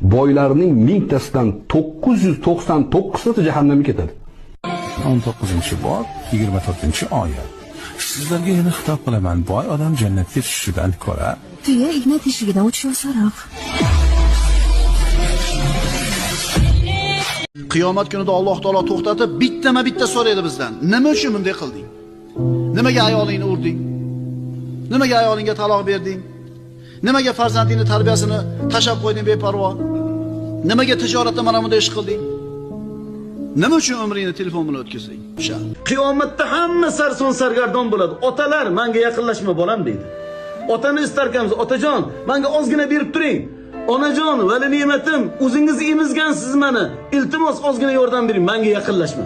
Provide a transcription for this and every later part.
boylarning 1000tasidan 999tasi jahannamga ketadi. 19-bob 24-oyat. Sizlarga yana xitob qilaman, boy odam jannatga tushishidan ko'ra tuya igna teshigidan o'tishi osonroq. Qiyomat kunida Alloh taolo to'xtatib, bitta so'raydi bizdan. Nima uchun bunday qilding? Nimaga ayolingni urding? Nimaga ayolingga taloq berding? Nimaga farzandingni tarbiyasini tashab qo'yding beparvo? Nimaga tijoratda mana bunday ish qilding? Nima uchun umringni telefon bilan o'tkazding? Qiyomatda hamma sarson sargardon bo'ladi. Otalar menga yaqinlashma bolam deydi. Otani istarkanmiz, otajon, menga ozgina berib turing. Onajon, vali ne'matim, o'zingiz emizgansiz meni. Iltimos ozgina yordam bering, menga yaqinlashma.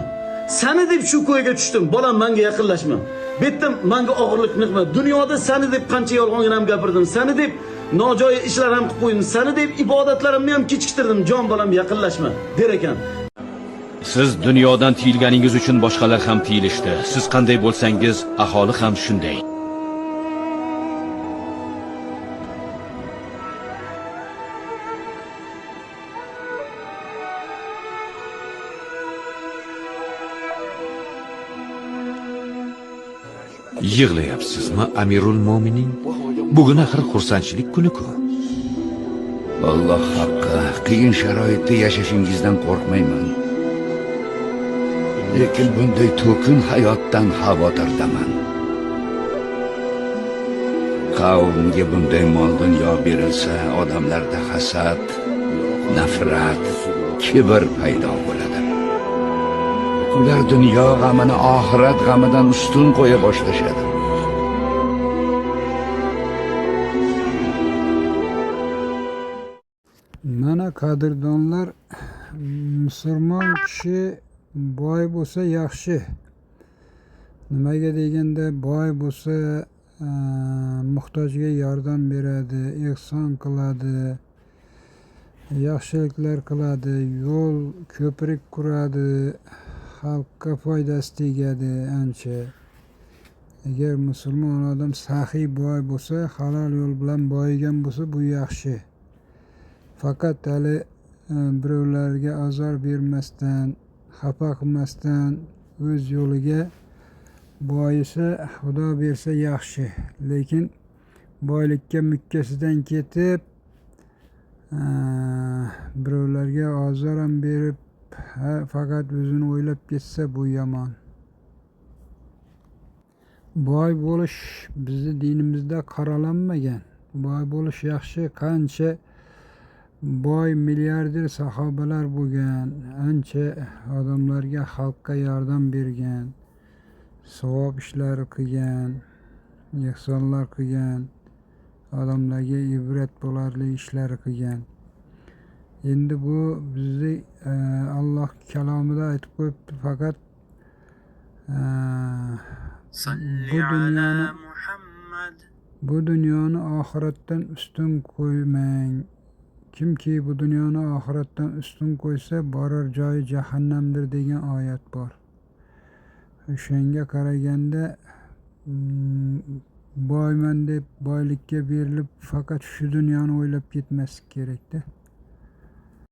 Seni deb shu ko'yga tushdim, bolam menga yaqinlashma. Betdim, menga og'irlik qilma. Dunyoda seni deb qancha yolg'on ham gapirdim, seni deb nojo'ya ishlar ham qilib qo'ydim, seni deb ibodotlarimni ham kechiktirdim. Jon bolam yaqinlashma der ekan. Siz dunyodan tiyilganingiz uchun boshqalar ham tiyilishdi. Siz qanday bo'lsangiz, aholi ham shunday. Yig'layapsizmi, Amirul Mo'minin? Bugun axir xursandchilik kuni-ku. Alloh haqqi, qiyin sharoitda yashashingizdan qo'rqmayman. Lekin bunday to'kin hayotdan xavotirdaman. Qavmga bunday mol dunyo berilsa, odamlarda hasad, nafrat, kibr paydo bo'ladi. Ular dunyo g'amini oxirat g'amidan ustun qo'ya boshlashadi. Mana qadrdonlar, musulmon kishi boy bo'lsa yaxshi. Nimaga deganda boy bo'lsa muhtojga yordam beradi, ehson qiladi, yaxshiliklar qiladi, yo'l, ko'prik quradi, xalqqa foydasi tegadi ancha. Agar musulmon odam saxiy boy bo'lsa, halol yo'l bilan boyigan bo'lsa, bu yaxshi. Faqat hali birovlarga azor bermasdan, xafa qilmasdan o'z yo'liga boyisa, Xudo bersa yaxshi. Lekin boylikka mukkasidan ketib, birovlarga azor ham berib, faqat o'zini o'ylab ketsa, bu yomon. Boy bo'lish bizni dinimizda qoralanmagan. Boy bo'lish yaxshi. Qancha boy milliarder sahobalar bo'lgan, ancha odamlarga, xalqqa yordam bergan, savob ishlar qilgan, ehsonlar qilgan, odamlarga ibrat bo'larli ishlar qilgan. Endi bu bizni Alloh kalomida aytib qo'yibdi, faqat bu dunyoni oxiratdan ustun qo'ymang. Kimki bu dunyoni oxiratdan ustun qo'ysa, borar joyi jahannamdir degan oyat bor. O'shanga qaraganda boyman deb boylikka berilib, faqat shu dunyoni o'ylab ketmaslik kerakda.